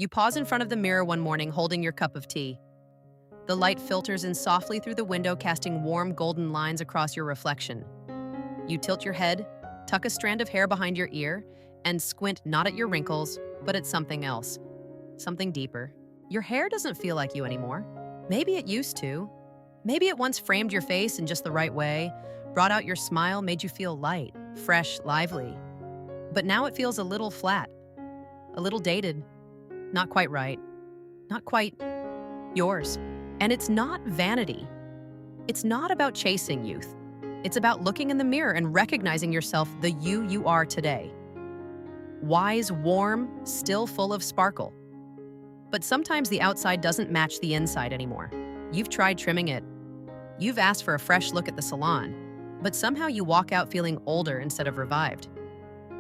You pause in front of the mirror one morning holding your cup of tea. The light filters in softly through the window, casting warm golden lines across your reflection. You tilt your head, tuck a strand of hair behind your ear, and squint not at your wrinkles, but at something else, something deeper. Your hair doesn't feel like you anymore. Maybe it used to. Maybe it once framed your face in just the right way, brought out your smile, made you feel light, fresh, lively. But now it feels a little flat, a little dated, not quite right, not quite yours. And it's not vanity. It's not about chasing youth. It's about looking in the mirror and recognizing yourself the you are today. Wise, warm, still full of sparkle. But sometimes the outside doesn't match the inside anymore. You've tried trimming it. You've asked for a fresh look at the salon, but somehow you walk out feeling older instead of revived.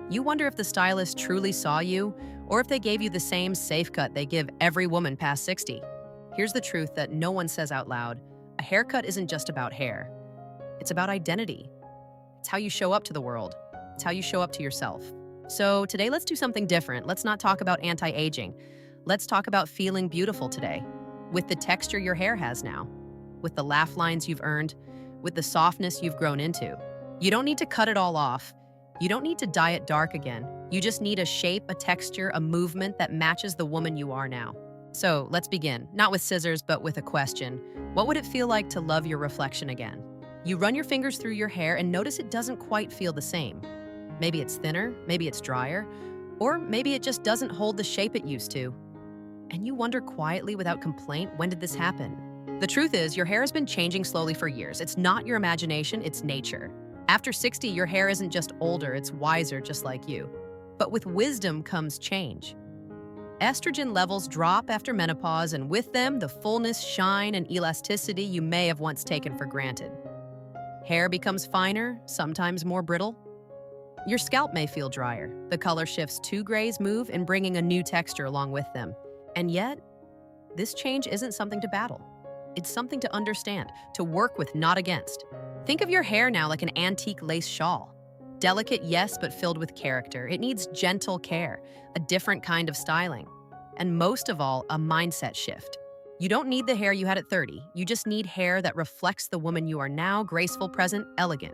You wonder if the stylist truly saw you, or if they gave you the same safe cut they give every woman past 60. Here's the truth that no one says out loud. A haircut isn't just about hair. It's about identity. It's how you show up to the world. It's how you show up to yourself. So today, let's do something different. Let's not talk about anti-aging. Let's talk about feeling beautiful today, with the texture your hair has now, with the laugh lines you've earned, with the softness you've grown into. You don't need to cut it all off. You don't need to dye it dark again. You just need a shape, a texture, a movement that matches the woman you are now. So let's begin, not with scissors, but with a question. What would it feel like to love your reflection again? You run your fingers through your hair and notice it doesn't quite feel the same. Maybe it's thinner, maybe it's drier, or maybe it just doesn't hold the shape it used to. And you wonder quietly without complaint, when did this happen? The truth is, your hair has been changing slowly for years. It's not your imagination, it's nature. After 60, your hair isn't just older, it's wiser, just like you. But with wisdom comes change. Estrogen levels drop after menopause, and with them, the fullness, shine, and elasticity you may have once taken for granted. Hair becomes finer, sometimes more brittle. Your scalp may feel drier. The color shifts, 2 grays move and bringing a new texture along with them. And yet, this change isn't something to battle. It's something to understand, to work with, not against. Think of your hair now like an antique lace shawl. Delicate, yes, but filled with character. It needs gentle care, a different kind of styling, and most of all, a mindset shift. You don't need the hair you had at 30. You just need hair that reflects the woman you are now, graceful, present, elegant.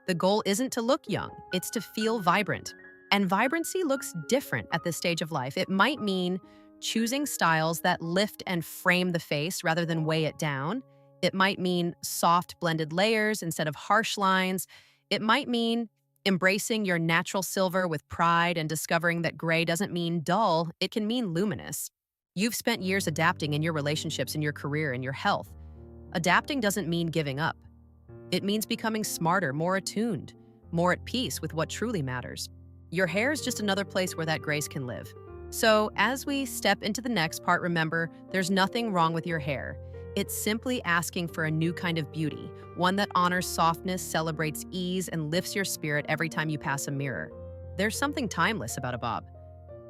The goal isn't to look young, it's to feel vibrant. And vibrancy looks different at this stage of life. It might mean choosing styles that lift and frame the face rather than weigh it down. It might mean soft blended layers instead of harsh lines. It might mean embracing your natural silver with pride and discovering that gray doesn't mean dull, it can mean luminous. You've spent years adapting in your relationships, in your career, in your health. Adapting doesn't mean giving up. It means becoming smarter, more attuned, more at peace with what truly matters. Your hair is just another place where that grace can live. So as we step into the next part, remember, there's nothing wrong with your hair. It's simply asking for a new kind of beauty, one that honors softness, celebrates ease, and lifts your spirit every time you pass a mirror. There's something timeless about a bob.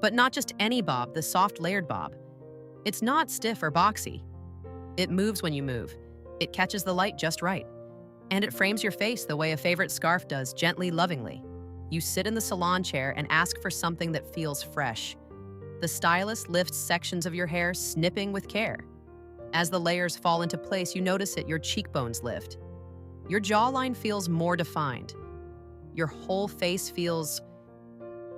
But not just any bob, the soft layered bob. It's not stiff or boxy. It moves when you move. It catches the light just right. And it frames your face the way a favorite scarf does, gently, lovingly. You sit in the salon chair and ask for something that feels fresh. The stylist lifts sections of your hair, snipping with care. As the layers fall into place, you notice it, your cheekbones lift. Your jawline feels more defined. Your whole face feels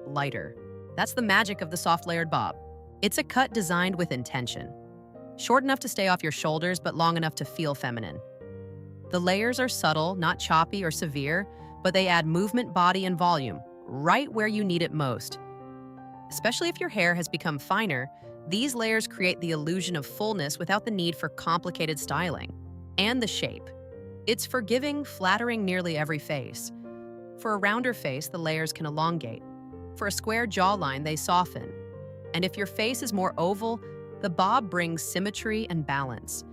lighter. That's the magic of the soft layered bob. It's a cut designed with intention. Short enough to stay off your shoulders, but long enough to feel feminine. The layers are subtle, not choppy or severe, but they add movement, body, and volume, right where you need it most. Especially if your hair has become finer, these layers create the illusion of fullness without the need for complicated styling. And the shape. It's forgiving, flattering nearly every face. For a rounder face, the layers can elongate. For a square jawline, they soften. And if your face is more oval, the bob brings symmetry and balance.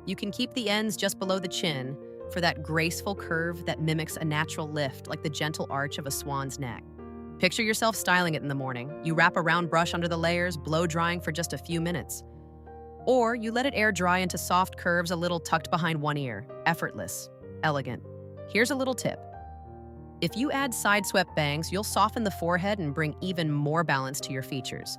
You can keep the ends just below the chin for that graceful curve that mimics a natural lift, like the gentle arch of a swan's neck. Picture yourself styling it in the morning. You wrap a round brush under the layers, blow drying for just a few minutes. Or you let it air dry into soft curves a little tucked behind one ear. Effortless, elegant. Here's a little tip. If you add side-swept bangs, you'll soften the forehead and bring even more balance to your features.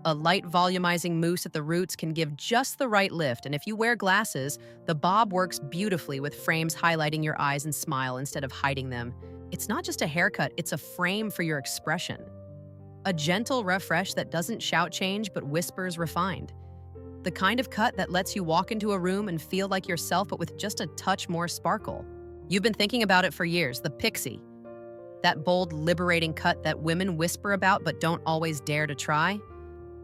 A light volumizing mousse at the roots can give just the right lift, and if you wear glasses, the bob works beautifully with frames highlighting your eyes and smile instead of hiding them. It's not just a haircut, it's a frame for your expression. A gentle refresh that doesn't shout change but whispers refined. The kind of cut that lets you walk into a room and feel like yourself but with just a touch more sparkle. You've been thinking about it for years, the pixie. That bold, liberating cut that women whisper about but don't always dare to try.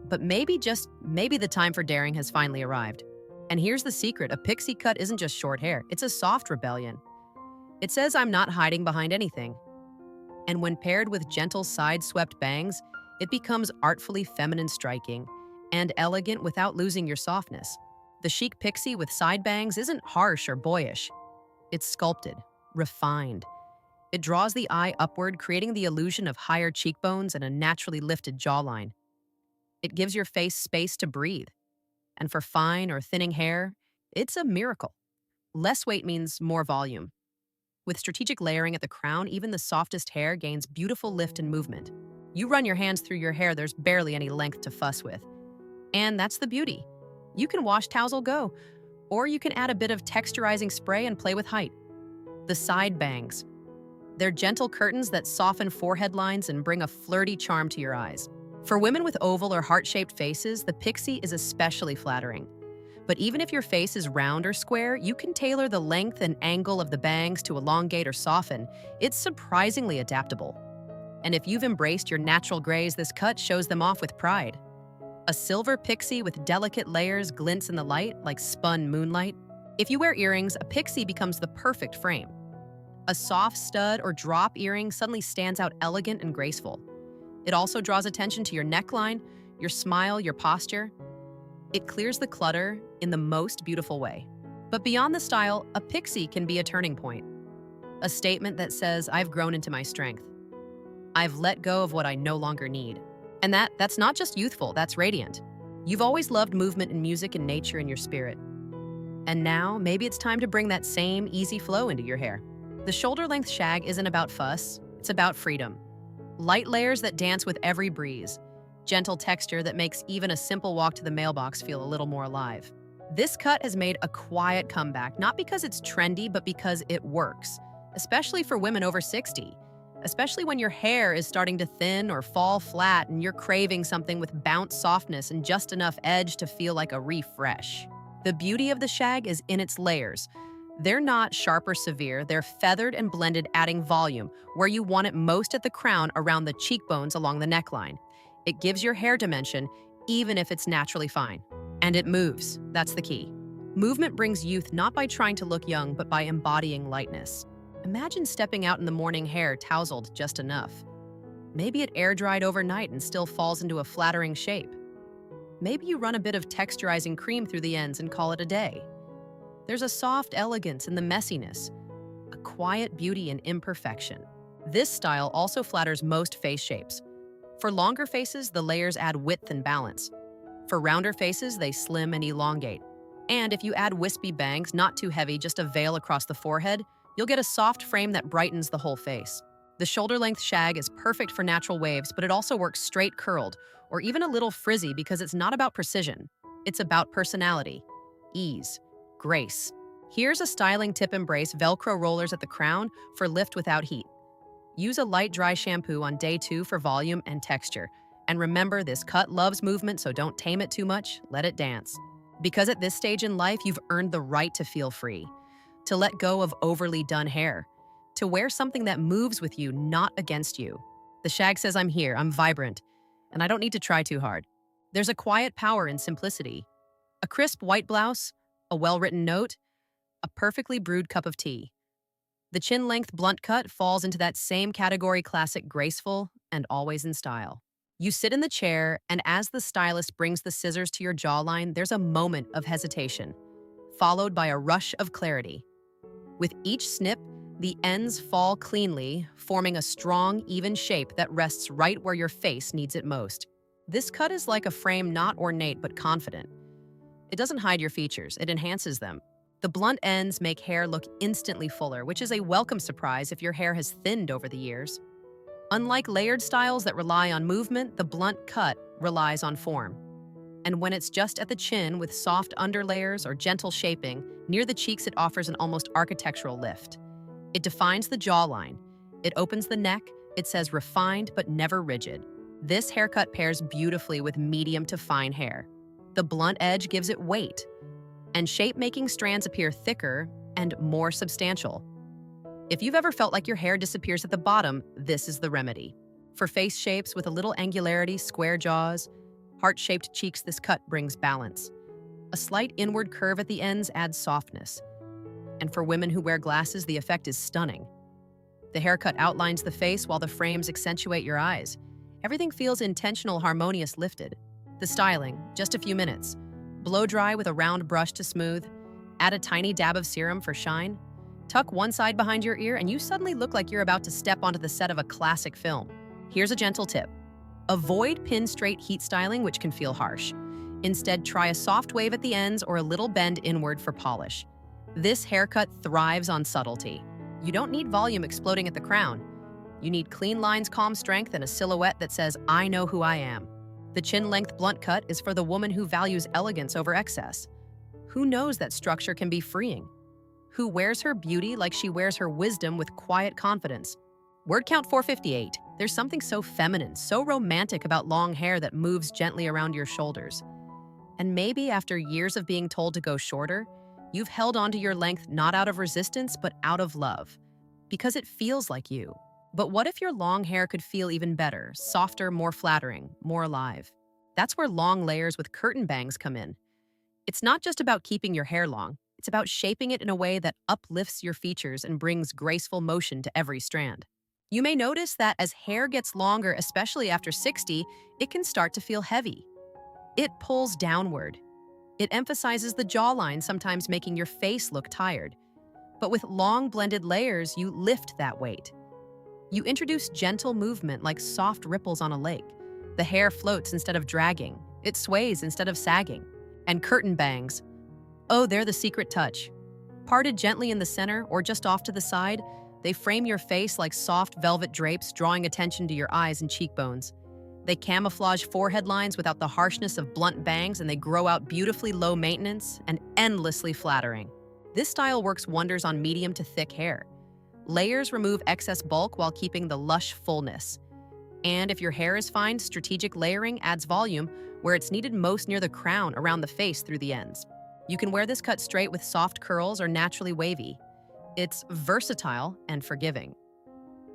But maybe, just maybe, the time for daring has finally arrived. And here's the secret, a pixie cut isn't just short hair, it's a soft rebellion. It says I'm not hiding behind anything. And when paired with gentle side-swept bangs, it becomes artfully feminine striking and elegant without losing your softness. The chic pixie with side bangs isn't harsh or boyish. It's sculpted, refined. It draws the eye upward, creating the illusion of higher cheekbones and a naturally lifted jawline. It gives your face space to breathe. And for fine or thinning hair, it's a miracle. Less weight means more volume. With strategic layering at the crown, even the softest hair gains beautiful lift and movement. You run your hands through your hair, there's barely any length to fuss with. And that's the beauty. You can wash towels or go, or you can add a bit of texturizing spray and play with height. The side bangs. They're gentle curtains that soften forehead lines and bring a flirty charm to your eyes. For women with oval or heart-shaped faces, the pixie is especially flattering. But even if your face is round or square, you can tailor the length and angle of the bangs to elongate or soften. It's surprisingly adaptable. And if you've embraced your natural grays, this cut shows them off with pride. A silver pixie with delicate layers glints in the light like spun moonlight. If you wear earrings, a pixie becomes the perfect frame. A soft stud or drop earring suddenly stands out elegant and graceful. It also draws attention to your neckline, your smile, your posture. It clears the clutter in the most beautiful way. But beyond the style, a pixie can be a turning point. A statement that says, I've grown into my strength. I've let go of what I no longer need. And that's not just youthful, that's radiant. You've always loved movement and music and nature in your spirit. And now, maybe it's time to bring that same easy flow into your hair. The shoulder-length shag isn't about fuss, it's about freedom. Light layers that dance with every breeze. Gentle texture that makes even a simple walk to the mailbox feel a little more alive. This cut has made a quiet comeback, not because it's trendy, but because it works, especially for women over 60. Especially when your hair is starting to thin or fall flat and you're craving something with bounce softness and just enough edge to feel like a refresh. The beauty of the shag is in its layers. They're not sharp or severe, they're feathered and blended, adding volume, where you want it most at the crown, around the cheekbones, along the neckline. It gives your hair dimension, even if it's naturally fine. And it moves, that's the key. Movement brings youth not by trying to look young, but by embodying lightness. Imagine stepping out in the morning, hair tousled just enough. Maybe it air-dried overnight and still falls into a flattering shape. Maybe you run a bit of texturizing cream through the ends and call it a day. There's a soft elegance in the messiness, a quiet beauty in imperfection. This style also flatters most face shapes. For longer faces, the layers add width and balance. For rounder faces, they slim and elongate. And if you add wispy bangs, not too heavy, just a veil across the forehead, you'll get a soft frame that brightens the whole face. The shoulder-length shag is perfect for natural waves, but it also works straight curled, or even a little frizzy, because it's not about precision. It's about personality, ease, grace. Here's a styling tip: embrace Velcro rollers at the crown for lift without heat. Use a light, dry shampoo on day 2 for volume and texture. And remember, this cut loves movement, so don't tame it too much, let it dance. Because at this stage in life, you've earned the right to feel free, to let go of overly done hair, to wear something that moves with you, not against you. The shag says, I'm here, I'm vibrant, and I don't need to try too hard. There's a quiet power in simplicity. A crisp white blouse, a well-written note, a perfectly brewed cup of tea. The chin-length blunt cut falls into that same category: classic, graceful, and always in style. You sit in the chair, and as the stylist brings the scissors to your jawline, there's a moment of hesitation, followed by a rush of clarity. With each snip, the ends fall cleanly, forming a strong, even shape that rests right where your face needs it most. This cut is like a frame, not ornate but confident. It doesn't hide your features, it enhances them. The blunt ends make hair look instantly fuller, which is a welcome surprise if your hair has thinned over the years. Unlike layered styles that rely on movement, the blunt cut relies on form. And when it's just at the chin with soft underlayers or gentle shaping, near the cheeks it offers an almost architectural lift. It defines the jawline. It opens the neck. It says refined but never rigid. This haircut pairs beautifully with medium to fine hair. The blunt edge gives it weight, and shape-making strands appear thicker and more substantial. If you've ever felt like your hair disappears at the bottom, this is the remedy. For face shapes with a little angularity, square jaws, heart-shaped cheeks, this cut brings balance. A slight inward curve at the ends adds softness. And for women who wear glasses, the effect is stunning. The haircut outlines the face while the frames accentuate your eyes. Everything feels intentional, harmonious, lifted. The styling, just a few minutes. Blow dry with a round brush to smooth. Add a tiny dab of serum for shine. Tuck one side behind your ear and you suddenly look like you're about to step onto the set of a classic film. Here's a gentle tip. Avoid pin-straight heat styling, which can feel harsh. Instead, try a soft wave at the ends or a little bend inward for polish. This haircut thrives on subtlety. You don't need volume exploding at the crown. You need clean lines, calm strength, and a silhouette that says, I know who I am. The chin-length blunt cut is for the woman who values elegance over excess. Who knows that structure can be freeing? Who wears her beauty like she wears her wisdom with quiet confidence? Word count 458. There's something so feminine, so romantic about long hair that moves gently around your shoulders. And maybe after years of being told to go shorter, you've held onto your length not out of resistance, but out of love. Because it feels like you. But what if your long hair could feel even better, softer, more flattering, more alive? That's where long layers with curtain bangs come in. It's not just about keeping your hair long. It's about shaping it in a way that uplifts your features and brings graceful motion to every strand. You may notice that as hair gets longer, especially after 60, it can start to feel heavy. It pulls downward. It emphasizes the jawline, sometimes making your face look tired. But with long blended layers, you lift that weight. You introduce gentle movement like soft ripples on a lake. The hair floats instead of dragging. It sways instead of sagging. And curtain bangs. Oh, they're the secret touch. Parted gently in the center or just off to the side, they frame your face like soft velvet drapes, drawing attention to your eyes and cheekbones. They camouflage forehead lines without the harshness of blunt bangs, and they grow out beautifully low maintenance and endlessly flattering. This style works wonders on medium to thick hair. Layers remove excess bulk while keeping the lush fullness. And if your hair is fine, strategic layering adds volume where it's needed most, near the crown, around the face, through the ends. You can wear this cut straight with soft curls or naturally wavy. It's versatile and forgiving.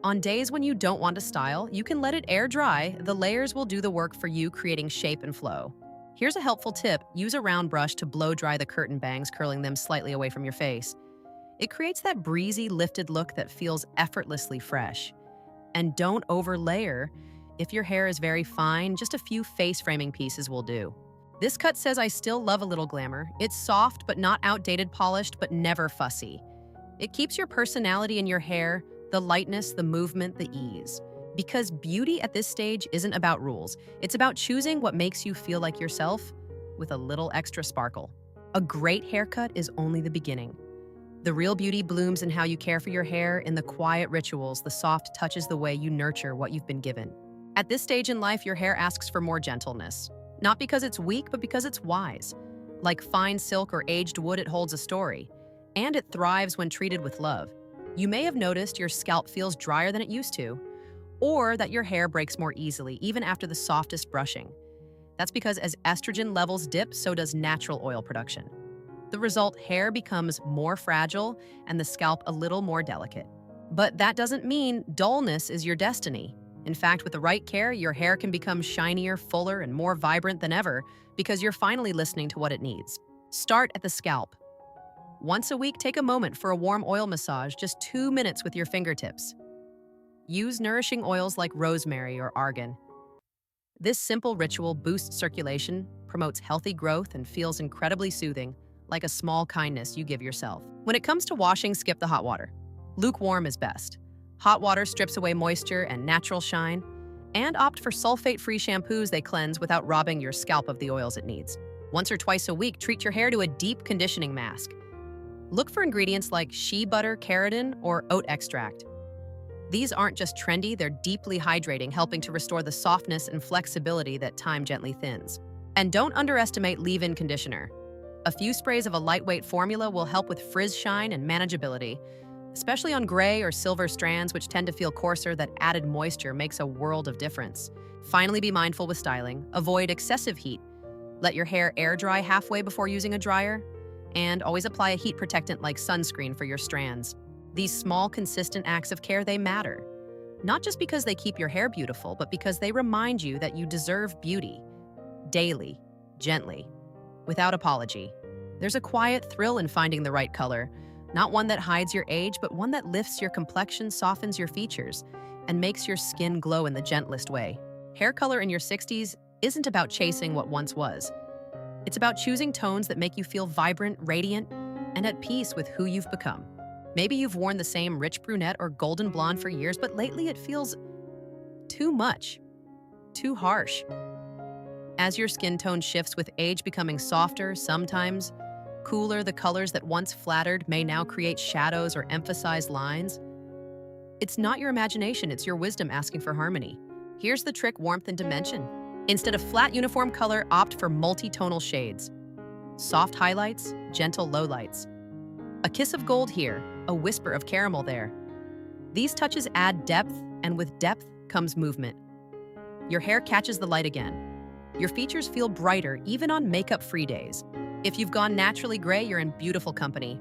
On days when you don't want to style, you can let it air dry. The layers will do the work for you, creating shape and flow. Here's a helpful tip. Use a round brush to blow dry the curtain bangs, curling them slightly away from your face. It creates that breezy, lifted look that feels effortlessly fresh. And don't overlayer. If your hair is very fine, just a few face framing pieces will do. This cut says, I still love a little glamour. It's soft but not outdated, polished but never fussy. It keeps your personality in your hair, the lightness, the movement, the ease. Because beauty at this stage isn't about rules. It's about choosing what makes you feel like yourself with a little extra sparkle. A great haircut is only the beginning. The real beauty blooms in how you care for your hair, in the quiet rituals, the soft touches, the way you nurture what you've been given. At this stage in life, your hair asks for more gentleness. Not because it's weak, but because it's wise. Like fine silk or aged wood, it holds a story. And it thrives when treated with love. You may have noticed your scalp feels drier than it used to, or that your hair breaks more easily, even after the softest brushing. That's because as estrogen levels dip, so does natural oil production. The result, hair becomes more fragile and the scalp a little more delicate. But that doesn't mean dullness is your destiny. In fact, with the right care, your hair can become shinier, fuller, and more vibrant than ever because you're finally listening to what it needs. Start at the scalp. Once a week, take a moment for a warm oil massage, just 2 minutes with your fingertips. Use nourishing oils like rosemary or argan. This simple ritual boosts circulation, promotes healthy growth, and feels incredibly soothing, like a small kindness you give yourself. When it comes to washing, skip the hot water. Lukewarm is best. Hot water strips away moisture and natural shine, and opt for sulfate-free shampoos. They cleanse without robbing your scalp of the oils it needs. Once or twice a week, treat your hair to a deep conditioning mask. Look for ingredients like shea butter, keratin, or oat extract. These aren't just trendy, they're deeply hydrating, helping to restore the softness and flexibility that time gently thins. And don't underestimate leave-in conditioner. A few sprays of a lightweight formula will help with frizz shine and manageability, especially on gray or silver strands, which tend to feel coarser. That added moisture makes a world of difference. Finally, be mindful with styling. Avoid excessive heat. Let your hair air dry halfway before using a dryer, and always apply a heat protectant like sunscreen for your strands. These small, consistent acts of care, they matter. Not just because they keep your hair beautiful, but because they remind you that you deserve beauty. Daily, gently, without apology. There's a quiet thrill in finding the right color, not one that hides your age, but one that lifts your complexion, softens your features, and makes your skin glow in the gentlest way. Hair color in your 60s isn't about chasing what once was. It's about choosing tones that make you feel vibrant, radiant, and at peace with who you've become. Maybe you've worn the same rich brunette or golden blonde for years, but lately it feels too much, too harsh. As your skin tone shifts with age, becoming softer, sometimes cooler, the colors that once flattered may now create shadows or emphasize lines. It's not your imagination, it's your wisdom asking for harmony. Here's the trick: warmth and dimension. Instead of flat uniform color, opt for multi-tonal shades. Soft highlights, gentle lowlights. A kiss of gold here, a whisper of caramel there. These touches add depth, and with depth comes movement. Your hair catches the light again. Your features feel brighter even on makeup-free days. If you've gone naturally gray, you're in beautiful company.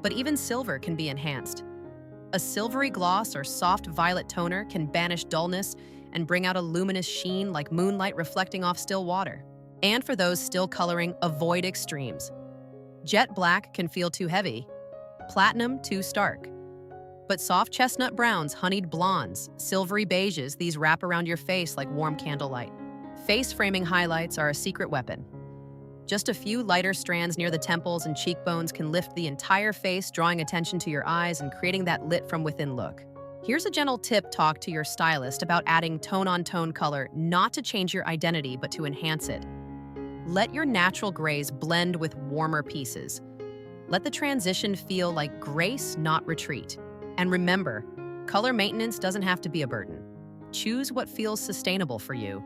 But even silver can be enhanced. A silvery gloss or soft violet toner can banish dullness and bring out a luminous sheen like moonlight reflecting off still water. And for those still coloring, avoid extremes. Jet black can feel too heavy, platinum too stark. But soft chestnut browns, honeyed blondes, silvery beiges, these wrap around your face like warm candlelight. Face framing highlights are a secret weapon. Just a few lighter strands near the temples and cheekbones can lift the entire face, drawing attention to your eyes and creating that lit from within look. Here's a gentle tip: talk to your stylist about adding tone-on-tone color, not to change your identity, but to enhance it. Let your natural grays blend with warmer pieces. Let the transition feel like grace, not retreat. And remember, color maintenance doesn't have to be a burden. Choose what feels sustainable for you.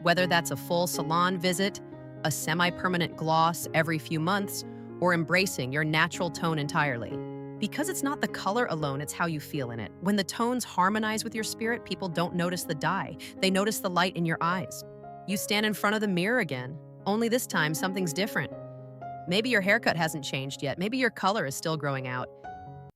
Whether that's a full salon visit, a semi-permanent gloss every few months, or embracing your natural tone entirely. Because it's not the color alone, it's how you feel in it. When the tones harmonize with your spirit, people don't notice the dye. They notice the light in your eyes. You stand in front of the mirror again, only this time something's different. Maybe your haircut hasn't changed yet. Maybe your color is still growing out.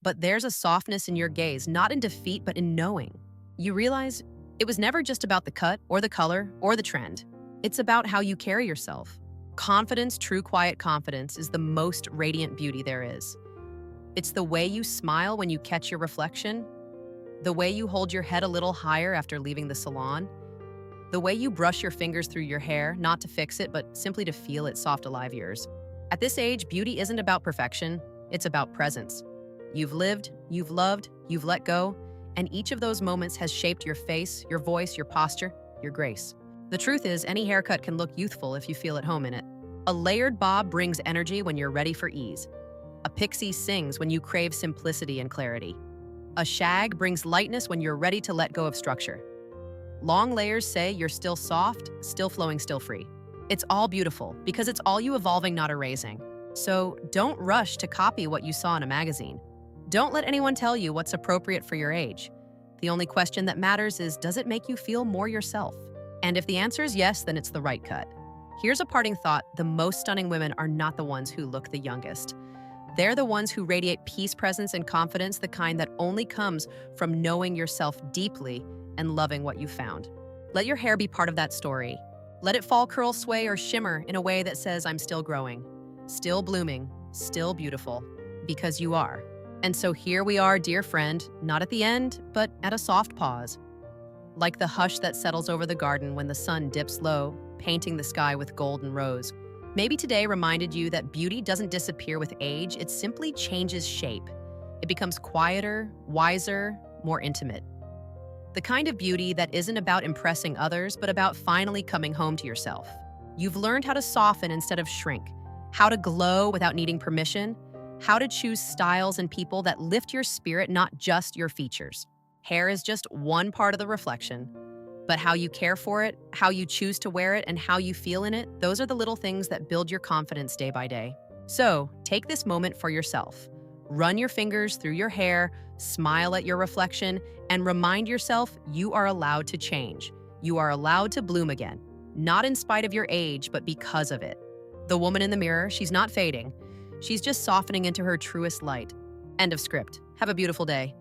But there's a softness in your gaze, not in defeat, but in knowing. You realize it was never just about the cut or the color or the trend. It's about how you carry yourself. Confidence, true quiet confidence, is the most radiant beauty there is. It's the way you smile when you catch your reflection, the way you hold your head a little higher after leaving the salon, the way you brush your fingers through your hair, not to fix it, but simply to feel its soft, alive years. At this age, beauty isn't about perfection, it's about presence. You've lived, you've loved, you've let go, and each of those moments has shaped your face, your voice, your posture, your grace. The truth is, any haircut can look youthful if you feel at home in it. A layered bob brings energy when you're ready for ease. A pixie sings when you crave simplicity and clarity. A shag brings lightness when you're ready to let go of structure. Long layers say you're still soft, still flowing, still free. It's all beautiful because it's all you evolving, not erasing. So don't rush to copy what you saw in a magazine. Don't let anyone tell you what's appropriate for your age. The only question that matters is, does it make you feel more yourself? And if the answer is yes, then it's the right cut. Here's a parting thought: the most stunning women are not the ones who look the youngest. They're the ones who radiate peace, presence, and confidence, the kind that only comes from knowing yourself deeply and loving what you found. Let your hair be part of that story. Let it fall, curl, sway, or shimmer in a way that says, I'm still growing, still blooming, still beautiful, because you are. And so here we are, dear friend, not at the end, but at a soft pause. Like the hush that settles over the garden when the sun dips low, painting the sky with gold and rose. Maybe today reminded you that beauty doesn't disappear with age, it simply changes shape. It becomes quieter, wiser, more intimate. The kind of beauty that isn't about impressing others, but about finally coming home to yourself. You've learned how to soften instead of shrink, how to glow without needing permission, how to choose styles and people that lift your spirit, not just your features. Hair is just one part of the reflection, but how you care for it, how you choose to wear it, and how you feel in it, those are the little things that build your confidence day by day. So, take this moment for yourself. Run your fingers through your hair, smile at your reflection, and remind yourself you are allowed to change. You are allowed to bloom again, not in spite of your age, but because of it. The woman in the mirror, she's not fading. She's just softening into her truest light. End of script. Have a beautiful day.